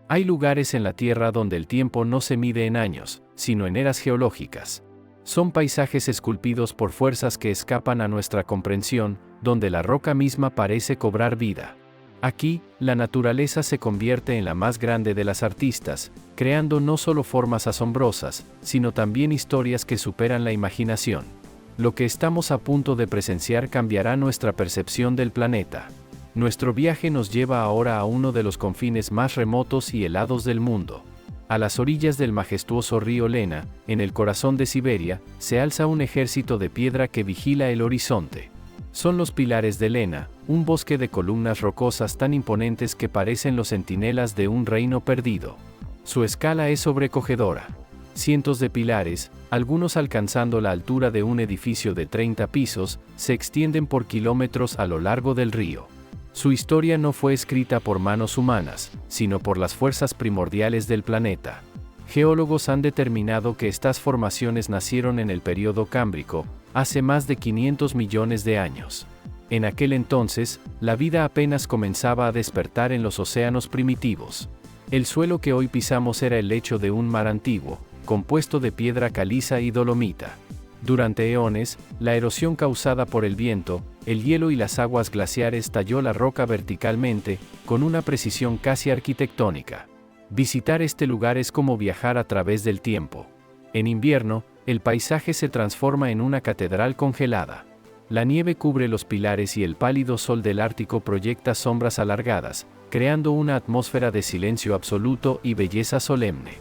Hay lugares en la Tierra donde el tiempo no se mide en años, sino en eras geológicas. Son paisajes esculpidos por fuerzas que escapan a nuestra comprensión, donde la roca misma parece cobrar vida. Aquí, la naturaleza se convierte en la más grande de las artistas, creando no solo formas asombrosas, sino también historias que superan la imaginación. Lo que estamos a punto de presenciar cambiará nuestra percepción del planeta. Nuestro viaje nos lleva ahora a uno de los confines más remotos y helados del mundo. A las orillas del majestuoso río Lena, en el corazón de Siberia, se alza un ejército de piedra que vigila el horizonte. Son los pilares de Lena, un bosque de columnas rocosas tan imponentes que parecen los centinelas de un reino perdido. Su escala es sobrecogedora. Cientos de pilares, algunos alcanzando la altura de un edificio de 30 pisos, se extienden por kilómetros a lo largo del río. Su historia no fue escrita por manos humanas, sino por las fuerzas primordiales del planeta. Geólogos han determinado que estas formaciones nacieron en el período Cámbrico, hace más de 500 millones de años. En aquel entonces, la vida apenas comenzaba a despertar en los océanos primitivos. El suelo que hoy pisamos era el lecho de un mar antiguo, compuesto de piedra caliza y dolomita. Durante eones, la erosión causada por el viento, el hielo y las aguas glaciares talló la roca verticalmente, con una precisión casi arquitectónica. Visitar este lugar es como viajar a través del tiempo. En invierno, el paisaje se transforma en una catedral congelada. La nieve cubre los pilares y el pálido sol del Ártico proyecta sombras alargadas, creando una atmósfera de silencio absoluto y belleza solemne.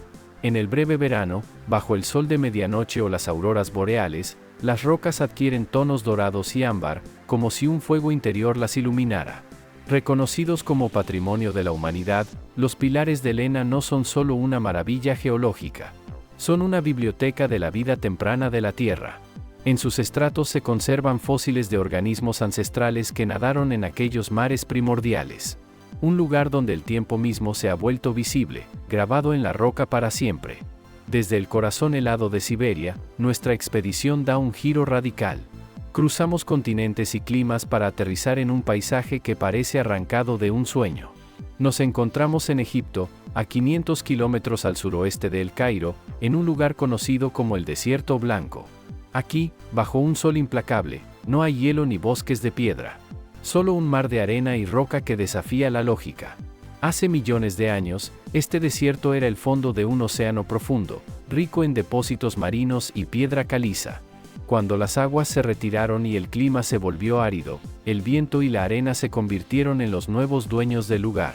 En el breve verano, bajo el sol de medianoche o las auroras boreales, las rocas adquieren tonos dorados y ámbar, como si un fuego interior las iluminara. Reconocidos como patrimonio de la humanidad, los pilares de Lena no son solo una maravilla geológica. Son una biblioteca de la vida temprana de la Tierra. En sus estratos se conservan fósiles de organismos ancestrales que nadaron en aquellos mares primordiales. Un lugar donde el tiempo mismo se ha vuelto visible, grabado en la roca para siempre. Desde el corazón helado de Siberia, nuestra expedición da un giro radical. Cruzamos continentes y climas para aterrizar en un paisaje que parece arrancado de un sueño. Nos encontramos en Egipto, a 500 kilómetros al suroeste de El Cairo, en un lugar conocido como el Desierto Blanco. Aquí, bajo un sol implacable, no hay hielo ni bosques de piedra. Solo un mar de arena y roca que desafía la lógica. Hace millones de años, este desierto era el fondo de un océano profundo, rico en depósitos marinos y piedra caliza. Cuando las aguas se retiraron y el clima se volvió árido, el viento y la arena se convirtieron en los nuevos dueños del lugar.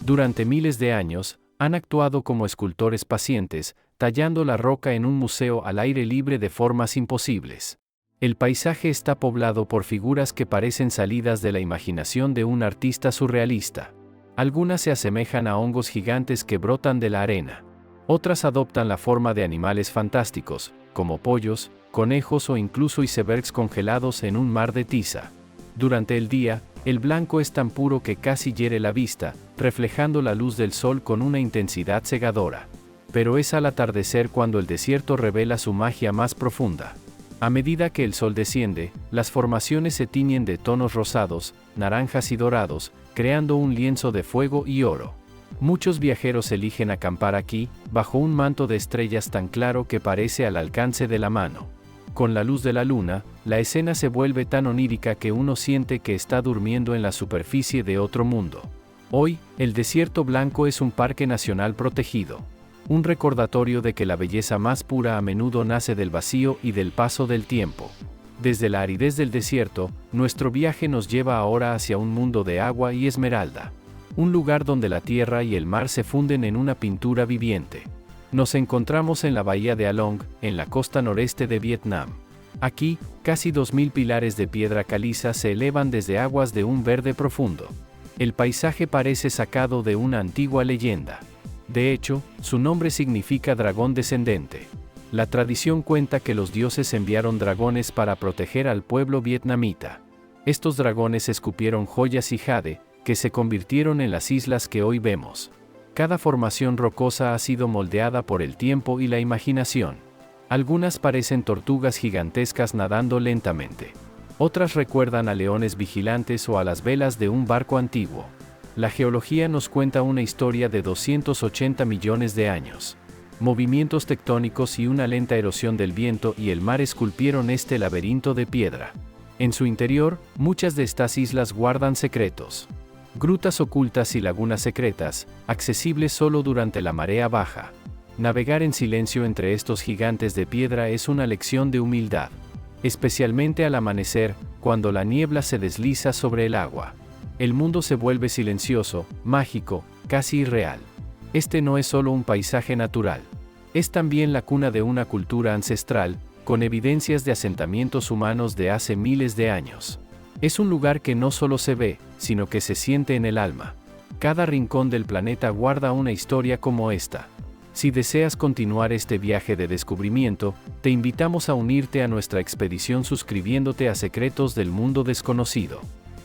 Durante miles de años, han actuado como escultores pacientes, tallando la roca en un museo al aire libre de formas imposibles. El paisaje está poblado por figuras que parecen salidas de la imaginación de un artista surrealista. Algunas se asemejan a hongos gigantes que brotan de la arena. Otras adoptan la forma de animales fantásticos, como pollos, conejos o incluso icebergs congelados en un mar de tiza. Durante el día, el blanco es tan puro que casi hiere la vista, reflejando la luz del sol con una intensidad cegadora. Pero es al atardecer cuando el desierto revela su magia más profunda. A medida que el sol desciende, las formaciones se tiñen de tonos rosados, naranjas y dorados, creando un lienzo de fuego y oro. Muchos viajeros eligen acampar aquí, bajo un manto de estrellas tan claro que parece al alcance de la mano. Con la luz de la luna, la escena se vuelve tan onírica que uno siente que está durmiendo en la superficie de otro mundo. Hoy, el Desierto Blanco es un parque nacional protegido. Un recordatorio de que la belleza más pura a menudo nace del vacío y del paso del tiempo. Desde la aridez del desierto, nuestro viaje nos lleva ahora hacia un mundo de agua y esmeralda. Un lugar donde la tierra y el mar se funden en una pintura viviente. Nos encontramos en la bahía de Along, en la costa noreste de Vietnam. Aquí, casi 2000 pilares de piedra caliza se elevan desde aguas de un verde profundo. El paisaje parece sacado de una antigua leyenda. De hecho, su nombre significa dragón descendente. La tradición cuenta que los dioses enviaron dragones para proteger al pueblo vietnamita. Estos dragones escupieron joyas y jade, que se convirtieron en las islas que hoy vemos. Cada formación rocosa ha sido moldeada por el tiempo y la imaginación. Algunas parecen tortugas gigantescas nadando lentamente. Otras recuerdan a leones vigilantes o a las velas de un barco antiguo. La geología nos cuenta una historia de 280 millones de años. Movimientos tectónicos y una lenta erosión del viento y el mar esculpieron este laberinto de piedra. En su interior, muchas de estas islas guardan secretos. Grutas ocultas y lagunas secretas, accesibles solo durante la marea baja. Navegar en silencio entre estos gigantes de piedra es una lección de humildad. Especialmente al amanecer, cuando la niebla se desliza sobre el agua. El mundo se vuelve silencioso, mágico, casi irreal. Este no es solo un paisaje natural. Es también la cuna de una cultura ancestral, con evidencias de asentamientos humanos de hace miles de años. Es un lugar que no solo se ve, sino que se siente en el alma. Cada rincón del planeta guarda una historia como esta. Si deseas continuar este viaje de descubrimiento, te invitamos a unirte a nuestra expedición suscribiéndote a Secretos del Mundo Desconocido.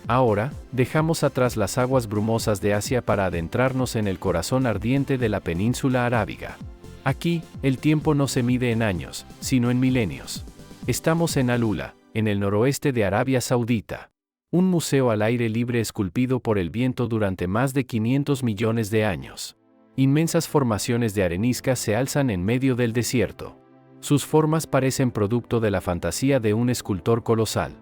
Ahora, dejamos atrás las aguas brumosas de Asia para adentrarnos en el corazón ardiente de la península arábiga. Aquí, el tiempo no se mide en años, sino en milenios. Estamos en Alula, en el noroeste de Arabia Saudita. Un museo al aire libre esculpido por el viento durante más de 500 millones de años. Inmensas formaciones de arenisca se alzan en medio del desierto. Sus formas parecen producto de la fantasía de un escultor colosal.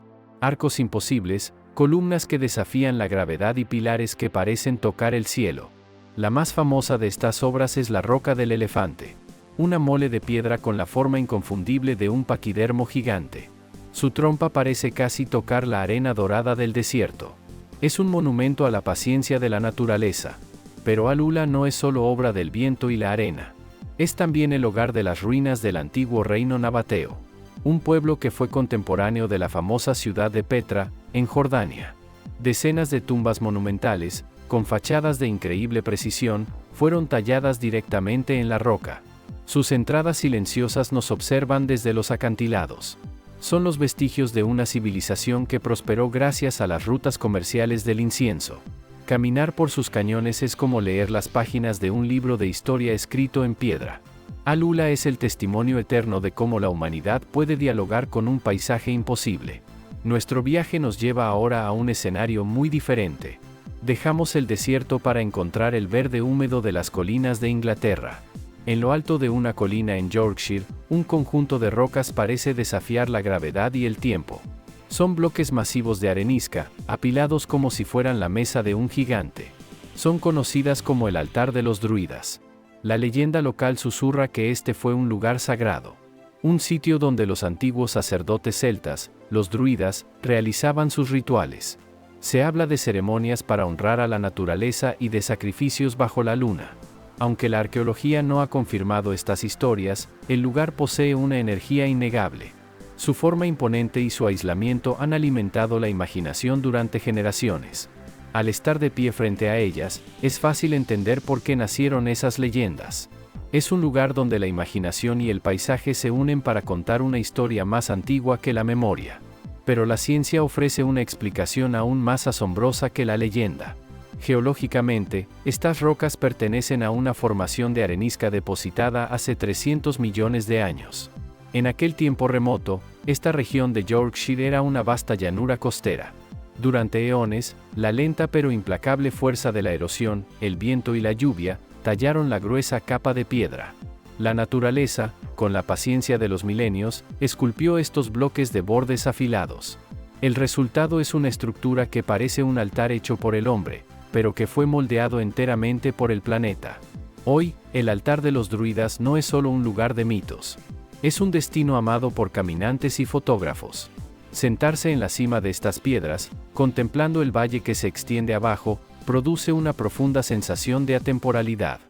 Arcos imposibles, columnas que desafían la gravedad y pilares que parecen tocar el cielo. La más famosa de estas obras es la Roca del Elefante. Una mole de piedra con la forma inconfundible de un paquidermo gigante. Su trompa parece casi tocar la arena dorada del desierto. Es un monumento a la paciencia de la naturaleza. Pero Alula no es solo obra del viento y la arena. Es también el hogar de las ruinas del antiguo reino nabateo. Un pueblo que fue contemporáneo de la famosa ciudad de Petra, en Jordania. Decenas de tumbas monumentales, con fachadas de increíble precisión, fueron talladas directamente en la roca. Sus entradas silenciosas nos observan desde los acantilados. Son los vestigios de una civilización que prosperó gracias a las rutas comerciales del incienso. Caminar por sus cañones es como leer las páginas de un libro de historia escrito en piedra. Alula es el testimonio eterno de cómo la humanidad puede dialogar con un paisaje imposible. Nuestro viaje nos lleva ahora a un escenario muy diferente. Dejamos el desierto para encontrar el verde húmedo de las colinas de Inglaterra. En lo alto de una colina en Yorkshire, un conjunto de rocas parece desafiar la gravedad y el tiempo. Son bloques masivos de arenisca, apilados como si fueran la mesa de un gigante. Son conocidas como el altar de los druidas. La leyenda local susurra que este fue un lugar sagrado. Un sitio donde los antiguos sacerdotes celtas, los druidas, realizaban sus rituales. Se habla de ceremonias para honrar a la naturaleza y de sacrificios bajo la luna. Aunque la arqueología no ha confirmado estas historias, el lugar posee una energía innegable. Su forma imponente y su aislamiento han alimentado la imaginación durante generaciones. Al estar de pie frente a ellas, es fácil entender por qué nacieron esas leyendas. Es un lugar donde la imaginación y el paisaje se unen para contar una historia más antigua que la memoria. Pero la ciencia ofrece una explicación aún más asombrosa que la leyenda. Geológicamente, estas rocas pertenecen a una formación de arenisca depositada hace 300 millones de años. En aquel tiempo remoto, esta región de Yorkshire era una vasta llanura costera. Durante eones, la lenta pero implacable fuerza de la erosión, el viento y la lluvia, tallaron la gruesa capa de piedra. La naturaleza, con la paciencia de los milenios, esculpió estos bloques de bordes afilados. El resultado es una estructura que parece un altar hecho por el hombre, pero que fue moldeado enteramente por el planeta. Hoy, el altar de los druidas no es solo un lugar de mitos. Es un destino amado por caminantes y fotógrafos. Sentarse en la cima de estas piedras, contemplando el valle que se extiende abajo, produce una profunda sensación de atemporalidad.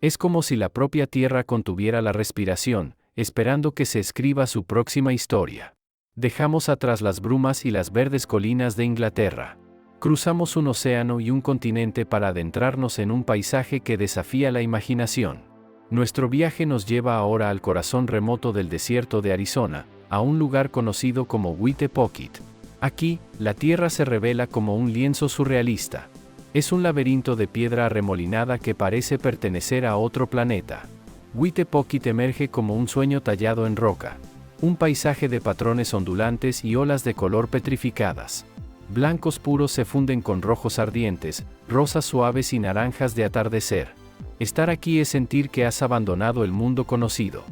Es como si la propia tierra contuviera la respiración, esperando que se escriba su próxima historia. Dejamos atrás las brumas y las verdes colinas de Inglaterra. Cruzamos un océano y un continente para adentrarnos en un paisaje que desafía la imaginación. Nuestro viaje nos lleva ahora al corazón remoto del desierto de Arizona, a un lugar conocido como White-Pocket. Aquí, la tierra se revela como un lienzo surrealista. Es un laberinto de piedra arremolinada que parece pertenecer a otro planeta. White-Pocket emerge como un sueño tallado en roca. Un paisaje de patrones ondulantes y olas de color petrificadas. Blancos puros se funden con rojos ardientes, rosas suaves y naranjas de atardecer. Estar aquí es sentir que has abandonado el mundo conocido.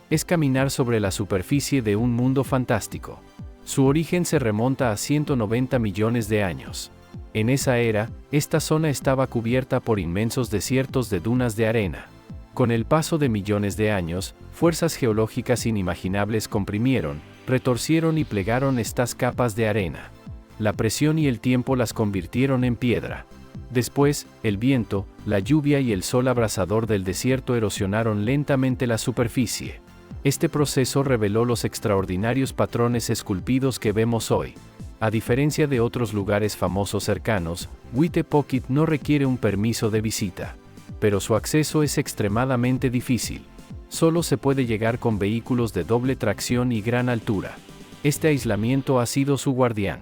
Es caminar sobre la superficie de un mundo fantástico. Su origen se remonta a 190 millones de años. En esa era, esta zona estaba cubierta por inmensos desiertos de dunas de arena. Con el paso de millones de años, fuerzas geológicas inimaginables comprimieron, retorcieron y plegaron estas capas de arena. La presión y el tiempo las convirtieron en piedra. Después, el viento, la lluvia y el sol abrasador del desierto erosionaron lentamente la superficie. Este proceso reveló los extraordinarios patrones esculpidos que vemos hoy. A diferencia de otros lugares famosos cercanos, Huitepochtli no requiere un permiso de visita. Pero su acceso es extremadamente difícil. Solo se puede llegar con vehículos de doble tracción y gran altura. Este aislamiento ha sido su guardián.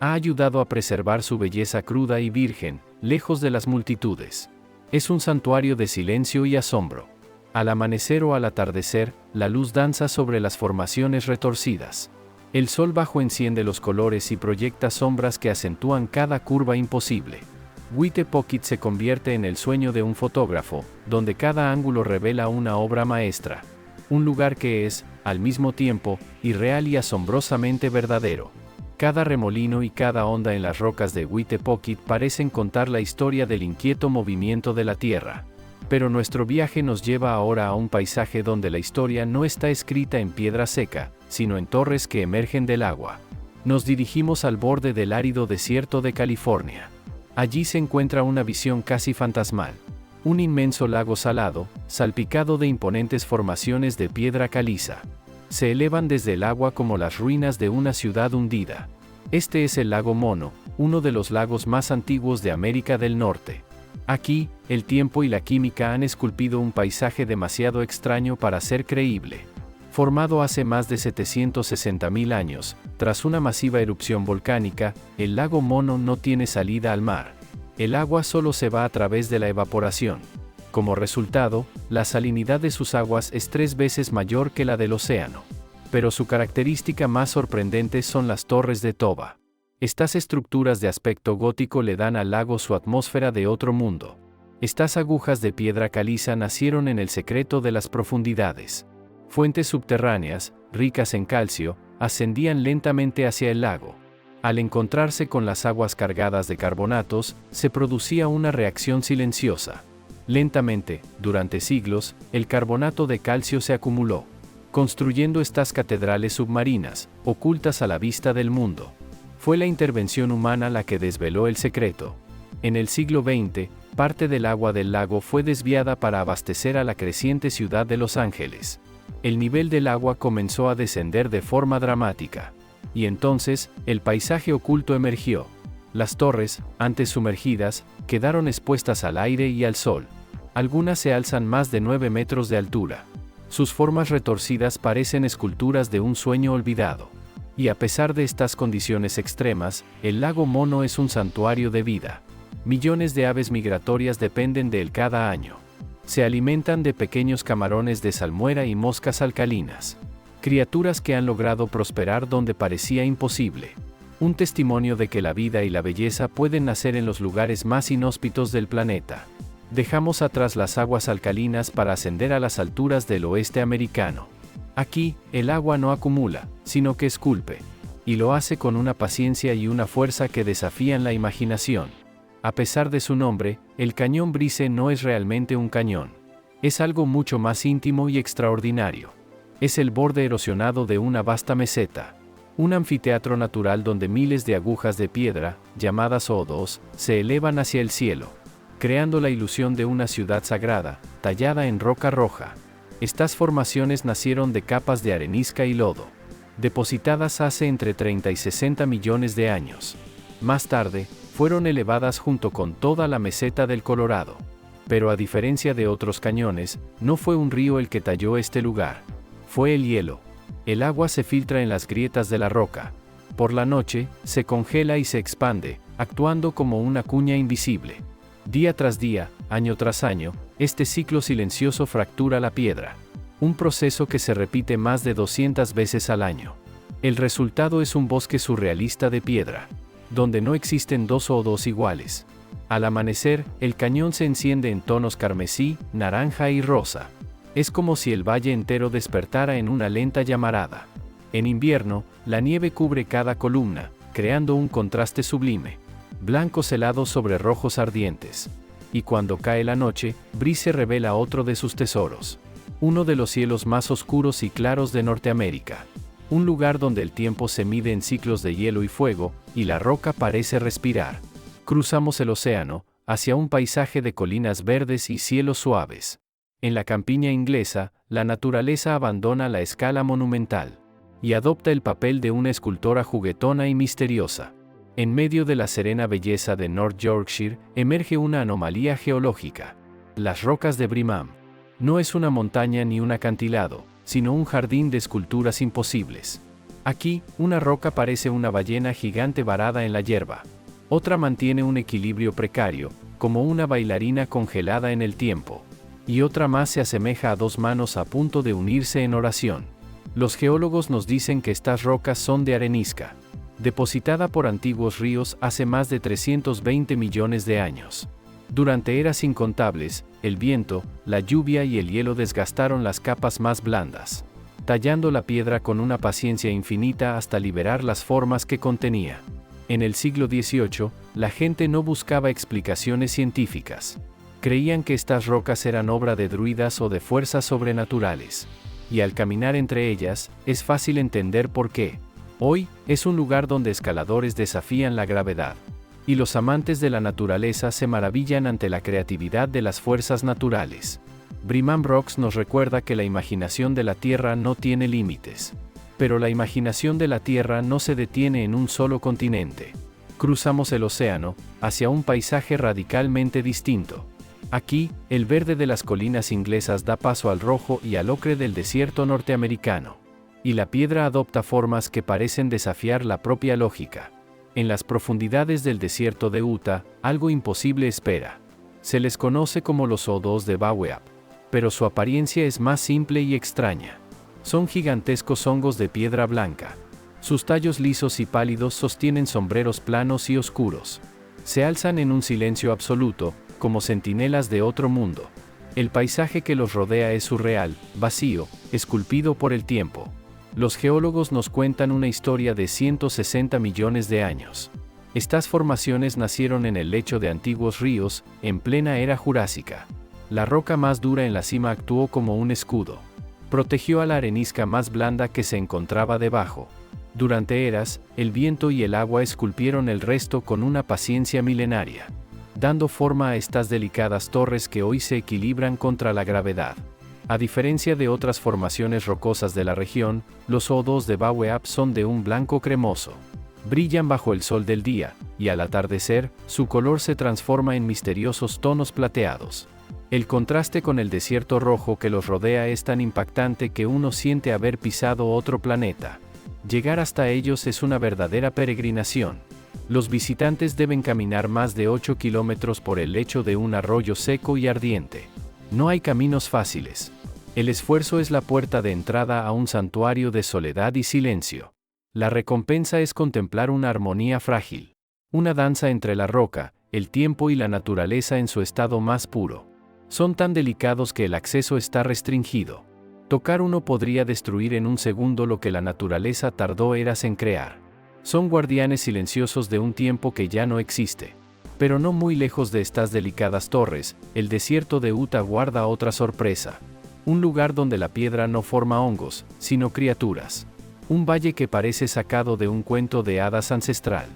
Ha ayudado a preservar su belleza cruda y virgen, lejos de las multitudes. Es un santuario de silencio y asombro. Al amanecer o al atardecer, la luz danza sobre las formaciones retorcidas. El sol bajo enciende los colores y proyecta sombras que acentúan cada curva imposible. Huitepochtli se convierte en el sueño de un fotógrafo, donde cada ángulo revela una obra maestra. Un lugar que es, al mismo tiempo, irreal y asombrosamente verdadero. Cada remolino y cada onda en las rocas de Huitepochtli parecen contar la historia del inquieto movimiento de la Tierra. Pero nuestro viaje nos lleva ahora a un paisaje donde la historia no está escrita en piedra seca, sino en torres que emergen del agua. Nos dirigimos al borde del árido desierto de California. Allí se encuentra una visión casi fantasmal. Un inmenso lago salado, salpicado de imponentes formaciones de piedra caliza. Se elevan desde el agua como las ruinas de una ciudad hundida. Este es el lago Mono, uno de los lagos más antiguos de América del Norte. Aquí, el tiempo y la química han esculpido un paisaje demasiado extraño para ser creíble. Formado hace más de 760.000 años, tras una masiva erupción volcánica, el lago Mono no tiene salida al mar. El agua solo se va a través de la evaporación. Como resultado, la salinidad de sus aguas es 3 veces mayor que la del océano. Pero su característica más sorprendente son las torres de Toba. Estas estructuras de aspecto gótico le dan al lago su atmósfera de otro mundo. Estas agujas de piedra caliza nacieron en el secreto de las profundidades. Fuentes subterráneas, ricas en calcio, ascendían lentamente hacia el lago. Al encontrarse con las aguas cargadas de carbonatos, se producía una reacción silenciosa. Lentamente, durante siglos, el carbonato de calcio se acumuló, construyendo estas catedrales submarinas, ocultas a la vista del mundo. Fue la intervención humana la que desveló el secreto. En el siglo XX, parte del agua del lago fue desviada para abastecer a la creciente ciudad de Los Ángeles. El nivel del agua comenzó a descender de forma dramática. Y entonces, el paisaje oculto emergió. Las torres, antes sumergidas, quedaron expuestas al aire y al sol. Algunas se alzan más de 9 metros de altura. Sus formas retorcidas parecen esculturas de un sueño olvidado. Y a pesar de estas condiciones extremas, el lago Mono es un santuario de vida. Millones de aves migratorias dependen de él cada año. Se alimentan de pequeños camarones de salmuera y moscas alcalinas. Criaturas que han logrado prosperar donde parecía imposible. Un testimonio de que la vida y la belleza pueden nacer en los lugares más inhóspitos del planeta. Dejamos atrás las aguas alcalinas para ascender a las alturas del oeste americano. Aquí, el agua no acumula, sino que esculpe. Y lo hace con una paciencia y una fuerza que desafían la imaginación. A pesar de su nombre, el cañón Brice no es realmente un cañón. Es algo mucho más íntimo y extraordinario. Es el borde erosionado de una vasta meseta. Un anfiteatro natural donde miles de agujas de piedra, llamadas odos, se elevan hacia el cielo, creando la ilusión de una ciudad sagrada, tallada en roca roja. Estas formaciones nacieron de capas de arenisca y lodo, depositadas hace entre 30 y 60 millones de años. Más tarde, fueron elevadas junto con toda la meseta del Colorado. Pero a diferencia de otros cañones, no fue un río el que talló este lugar. Fue el hielo. El agua se filtra en las grietas de la roca. Por la noche, se congela y se expande, actuando como una cuña invisible. Día tras día, año tras año, este ciclo silencioso fractura la piedra. Un proceso que se repite más de 200 veces al año. El resultado es un bosque surrealista de piedra, donde no existen dos odos iguales. Al amanecer, el cañón se enciende en tonos carmesí, naranja y rosa. Es como si el valle entero despertara en una lenta llamarada. En invierno, la nieve cubre cada columna, creando un contraste sublime. Blancos helados sobre rojos ardientes. Y cuando cae la noche, Brice revela otro de sus tesoros. Uno de los cielos más oscuros y claros de Norteamérica. Un lugar donde el tiempo se mide en ciclos de hielo y fuego, y la roca parece respirar. Cruzamos el océano, hacia un paisaje de colinas verdes y cielos suaves. En la campiña inglesa, la naturaleza abandona la escala monumental y adopta el papel de una escultora juguetona y misteriosa. En medio de la serena belleza de North Yorkshire, emerge una anomalía geológica. Las rocas de Brimham. No es una montaña ni un acantilado, sino un jardín de esculturas imposibles. Aquí, una roca parece una ballena gigante varada en la hierba. Otra mantiene un equilibrio precario, como una bailarina congelada en el tiempo. Y otra más se asemeja a dos manos a punto de unirse en oración. Los geólogos nos dicen que estas rocas son de arenisca, depositada por antiguos ríos hace más de 320 millones de años. Durante eras incontables, el viento, la lluvia y el hielo desgastaron las capas más blandas, tallando la piedra con una paciencia infinita hasta liberar las formas que contenía. En el siglo XVIII, la gente no buscaba explicaciones científicas. Creían que estas rocas eran obra de druidas o de fuerzas sobrenaturales. Y al caminar entre ellas, es fácil entender por qué. Hoy, es un lugar donde escaladores desafían la gravedad. Y los amantes de la naturaleza se maravillan ante la creatividad de las fuerzas naturales. Brimham Rocks nos recuerda que la imaginación de la Tierra no tiene límites. Pero la imaginación de la Tierra no se detiene en un solo continente. Cruzamos el océano, hacia un paisaje radicalmente distinto. Aquí, el verde de las colinas inglesas da paso al rojo y al ocre del desierto norteamericano. Y la piedra adopta formas que parecen desafiar la propia lógica. En las profundidades del desierto de Utah, algo imposible espera. Se les conoce como los O2 de Baweap, pero su apariencia es más simple y extraña. Son gigantescos hongos de piedra blanca. Sus tallos lisos y pálidos sostienen sombreros planos y oscuros. Se alzan en un silencio absoluto, como centinelas de otro mundo. El paisaje que los rodea es surreal, vacío, esculpido por el tiempo. Los geólogos nos cuentan una historia de 160 millones de años. Estas formaciones nacieron en el lecho de antiguos ríos, en plena era jurásica. La roca más dura en la cima actuó como un escudo. Protegió a la arenisca más blanda que se encontraba debajo. Durante eras, el viento y el agua esculpieron el resto con una paciencia milenaria, dando forma a estas delicadas torres que hoy se equilibran contra la gravedad. A diferencia de otras formaciones rocosas de la región, los O2 de Baweap son de un blanco cremoso. Brillan bajo el sol del día, y al atardecer, su color se transforma en misteriosos tonos plateados. El contraste con el desierto rojo que los rodea es tan impactante que uno siente haber pisado otro planeta. Llegar hasta ellos es una verdadera peregrinación. Los visitantes deben caminar más de 8 kilómetros por el lecho de un arroyo seco y ardiente. No hay caminos fáciles. El esfuerzo es la puerta de entrada a un santuario de soledad y silencio. La recompensa es contemplar una armonía frágil. Una danza entre la roca, el tiempo y la naturaleza en su estado más puro. Son tan delicados que el acceso está restringido. Tocar uno podría destruir en un segundo lo que la naturaleza tardó eras en crear. Son guardianes silenciosos de un tiempo que ya no existe. Pero no muy lejos de estas delicadas torres, el desierto de Utah guarda otra sorpresa. Un lugar donde la piedra no forma hongos, sino criaturas. Un valle que parece sacado de un cuento de hadas ancestral.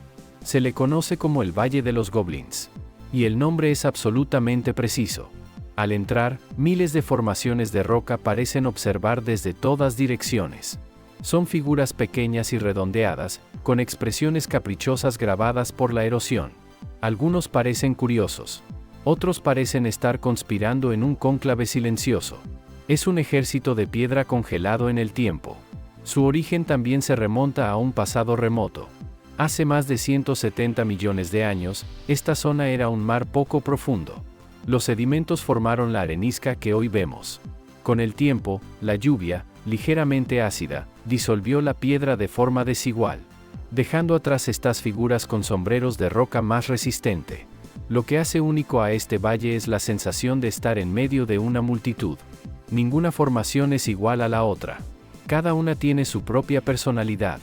Se le conoce como el Valle de los Goblins. Y el nombre es absolutamente preciso. Al entrar, miles de formaciones de roca parecen observar desde todas direcciones. Son figuras pequeñas y redondeadas, con expresiones caprichosas grabadas por la erosión. Algunos parecen curiosos. Otros parecen estar conspirando en un cónclave silencioso. Es un ejército de piedra congelado en el tiempo. Su origen también se remonta a un pasado remoto. Hace más de 170 millones de años, esta zona era un mar poco profundo. Los sedimentos formaron la arenisca que hoy vemos. Con el tiempo, la lluvia, ligeramente ácida, disolvió la piedra de forma desigual, dejando atrás estas figuras con sombreros de roca más resistente. Lo que hace único a este valle es la sensación de estar en medio de una multitud. Ninguna formación es igual a la otra. Cada una tiene su propia personalidad.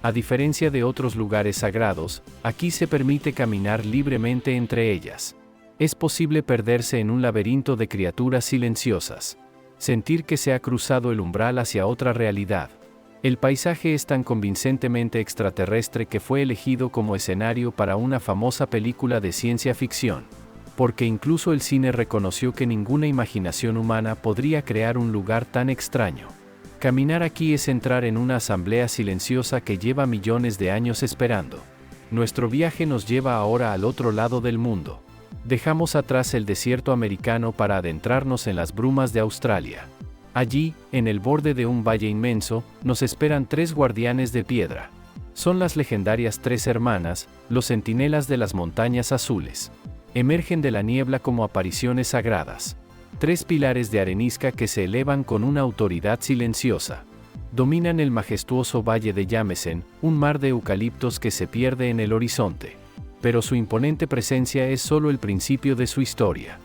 A diferencia de otros lugares sagrados, aquí se permite caminar libremente entre ellas. Es posible perderse en un laberinto de criaturas silenciosas. Sentir que se ha cruzado el umbral hacia otra realidad. El paisaje es tan convincentemente extraterrestre que fue elegido como escenario para una famosa película de ciencia ficción. Porque incluso el cine reconoció que ninguna imaginación humana podría crear un lugar tan extraño. Caminar aquí es entrar en una asamblea silenciosa que lleva millones de años esperando. Nuestro viaje nos lleva ahora al otro lado del mundo. Dejamos atrás el desierto americano para adentrarnos en las brumas de Australia. Allí, en el borde de un valle inmenso, nos esperan 3 guardianes de piedra. Son las legendarias 3 hermanas, los centinelas de las montañas azules. Emergen de la niebla como apariciones sagradas. 3 pilares de arenisca que se elevan con una autoridad silenciosa. Dominan el majestuoso valle de Yamesen, un mar de eucaliptos que se pierde en el horizonte. Pero su imponente presencia es solo el principio de su historia.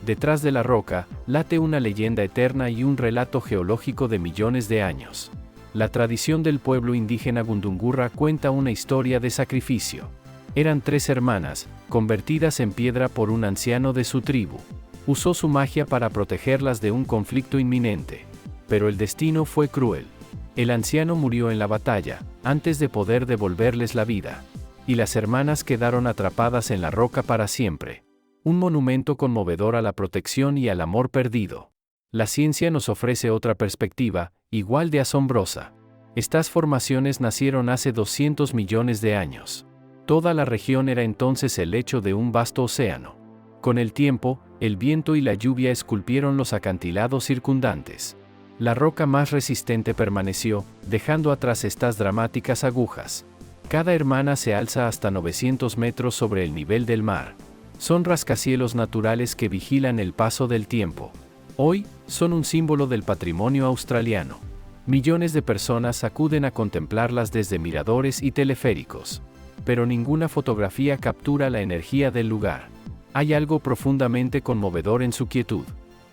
Detrás de la roca, late una leyenda eterna y un relato geológico de millones de años. La tradición del pueblo indígena Gundungurra cuenta una historia de sacrificio. Eran 3 hermanas, convertidas en piedra por un anciano de su tribu. Usó su magia para protegerlas de un conflicto inminente. Pero el destino fue cruel. El anciano murió en la batalla, antes de poder devolverles la vida. Y las hermanas quedaron atrapadas en la roca para siempre. Un monumento conmovedor a la protección y al amor perdido. La ciencia nos ofrece otra perspectiva, igual de asombrosa. Estas formaciones nacieron hace 200 millones de años. Toda la región era entonces el lecho de un vasto océano. Con el tiempo, el viento y la lluvia esculpieron los acantilados circundantes. La roca más resistente permaneció, dejando atrás estas dramáticas agujas. Cada hermana se alza hasta 900 metros sobre el nivel del mar. Son rascacielos naturales que vigilan el paso del tiempo. Hoy, son un símbolo del patrimonio australiano. Millones de personas acuden a contemplarlas desde miradores y teleféricos. Pero ninguna fotografía captura la energía del lugar. Hay algo profundamente conmovedor en su quietud.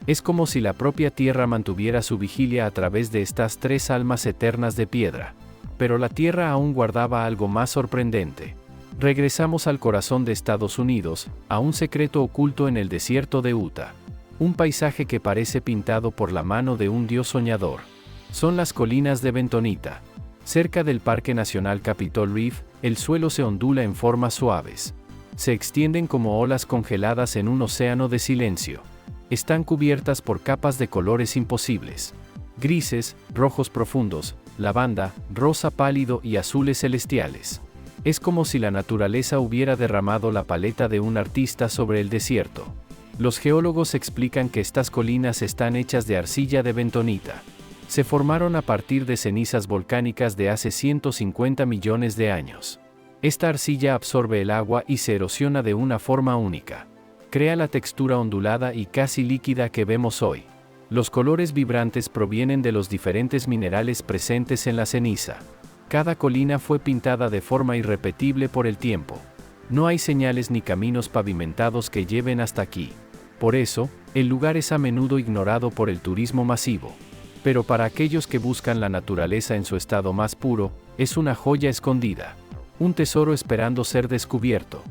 Es como si la propia tierra mantuviera su vigilia a través de estas 3 almas eternas de piedra. Pero la tierra aún guardaba algo más sorprendente. Regresamos al corazón de Estados Unidos, a un secreto oculto en el desierto de Utah. Un paisaje que parece pintado por la mano de un dios soñador. Son las colinas de Bentonita. Cerca del Parque Nacional Capitol Reef, el suelo se ondula en formas suaves. Se extienden como olas congeladas en un océano de silencio. Están cubiertas por capas de colores imposibles. Grises, rojos profundos, lavanda, rosa pálido y azules celestiales. Es como si la naturaleza hubiera derramado la paleta de un artista sobre el desierto. Los geólogos explican que estas colinas están hechas de arcilla de bentonita. Se formaron a partir de cenizas volcánicas de hace 150 millones de años. Esta arcilla absorbe el agua y se erosiona de una forma única. Crea la textura ondulada y casi líquida que vemos hoy. Los colores vibrantes provienen de los diferentes minerales presentes en la ceniza. Cada colina fue pintada de forma irrepetible por el tiempo. No hay señales ni caminos pavimentados que lleven hasta aquí. Por eso, el lugar es a menudo ignorado por el turismo masivo. Pero para aquellos que buscan la naturaleza en su estado más puro, es una joya escondida. Un tesoro esperando ser descubierto.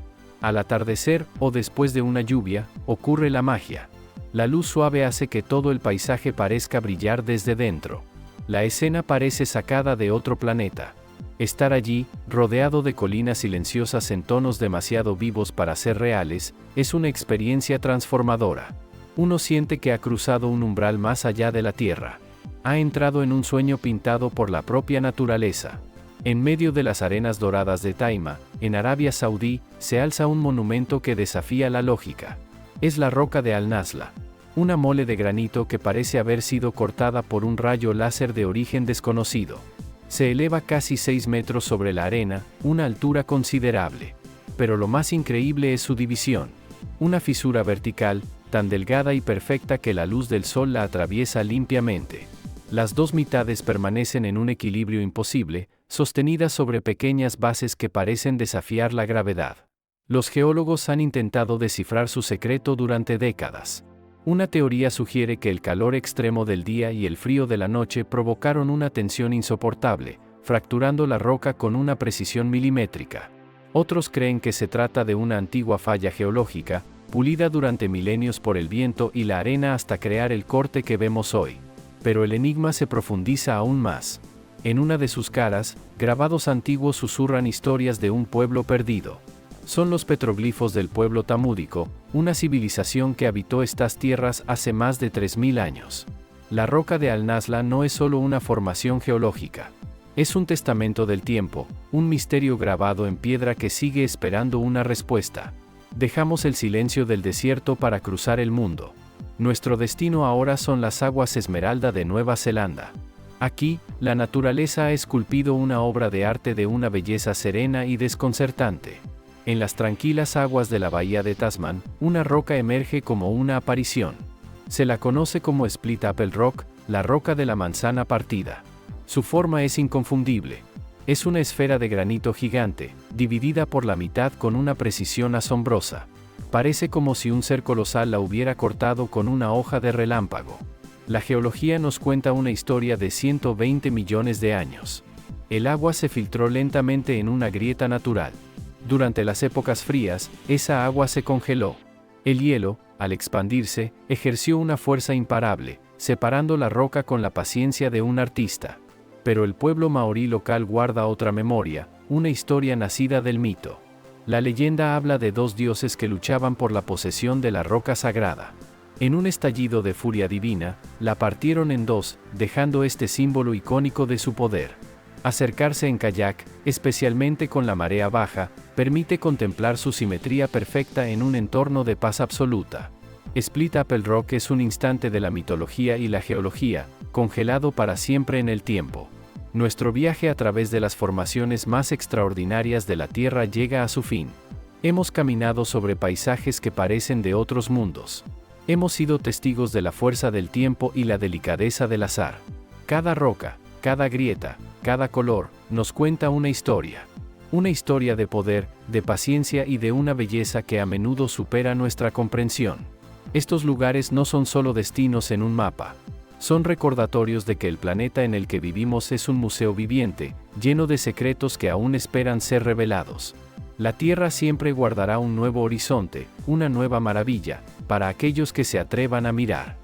Al atardecer, o después de una lluvia, ocurre la magia. La luz suave hace que todo el paisaje parezca brillar desde dentro. La escena parece sacada de otro planeta. Estar allí, rodeado de colinas silenciosas en tonos demasiado vivos para ser reales, es una experiencia transformadora. Uno siente que ha cruzado un umbral más allá de la tierra. Ha entrado en un sueño pintado por la propia naturaleza. En medio de las arenas doradas de Taima, en Arabia Saudí, se alza un monumento que desafía la lógica. Es la roca de Al-Nazla. Una mole de granito que parece haber sido cortada por un rayo láser de origen desconocido. Se eleva casi 6 metros sobre la arena, una altura considerable. Pero lo más increíble es su división. Una fisura vertical, tan delgada y perfecta que la luz del sol la atraviesa limpiamente. Las 2 mitades permanecen en un equilibrio imposible, sostenidas sobre pequeñas bases que parecen desafiar la gravedad. Los geólogos han intentado descifrar su secreto durante décadas. Una teoría sugiere que el calor extremo del día y el frío de la noche provocaron una tensión insoportable, fracturando la roca con una precisión milimétrica. Otros creen que se trata de una antigua falla geológica, pulida durante milenios por el viento y la arena hasta crear el corte que vemos hoy. Pero el enigma se profundiza aún más. En una de sus caras, grabados antiguos susurran historias de un pueblo perdido. Son los petroglifos del pueblo tamúdico, una civilización que habitó estas tierras hace más de 3000 años. La roca de Al-Nazla no es solo una formación geológica. Es un testamento del tiempo, un misterio grabado en piedra que sigue esperando una respuesta. Dejamos el silencio del desierto para cruzar el mundo. Nuestro destino ahora son las aguas esmeralda de Nueva Zelanda. Aquí, la naturaleza ha esculpido una obra de arte de una belleza serena y desconcertante. En las tranquilas aguas de la bahía de Tasman, una roca emerge como una aparición. Se la conoce como Split Apple Rock, la roca de la manzana partida. Su forma es inconfundible. Es una esfera de granito gigante, dividida por la mitad con una precisión asombrosa. Parece como si un ser colosal la hubiera cortado con una hoja de relámpago. La geología nos cuenta una historia de 120 millones de años. El agua se filtró lentamente en una grieta natural. Durante las épocas frías, esa agua se congeló. El hielo, al expandirse, ejerció una fuerza imparable, separando la roca con la paciencia de un artista. Pero el pueblo maorí local guarda otra memoria, una historia nacida del mito. La leyenda habla de dos dioses que luchaban por la posesión de la roca sagrada. En un estallido de furia divina, la partieron en dos, dejando este símbolo icónico de su poder. Acercarse en kayak, especialmente con la marea baja, permite contemplar su simetría perfecta en un entorno de paz absoluta. Split Apple Rock es un instante de la mitología y la geología, congelado para siempre en el tiempo. Nuestro viaje a través de las formaciones más extraordinarias de la Tierra llega a su fin. Hemos caminado sobre paisajes que parecen de otros mundos. Hemos sido testigos de la fuerza del tiempo y la delicadeza del azar. Cada roca, cada grieta, cada color, nos cuenta una historia. Una historia de poder, de paciencia y de una belleza que a menudo supera nuestra comprensión. Estos lugares no son solo destinos en un mapa. Son recordatorios de que el planeta en el que vivimos es un museo viviente, lleno de secretos que aún esperan ser revelados. La Tierra siempre guardará un nuevo horizonte, una nueva maravilla, para aquellos que se atrevan a mirar.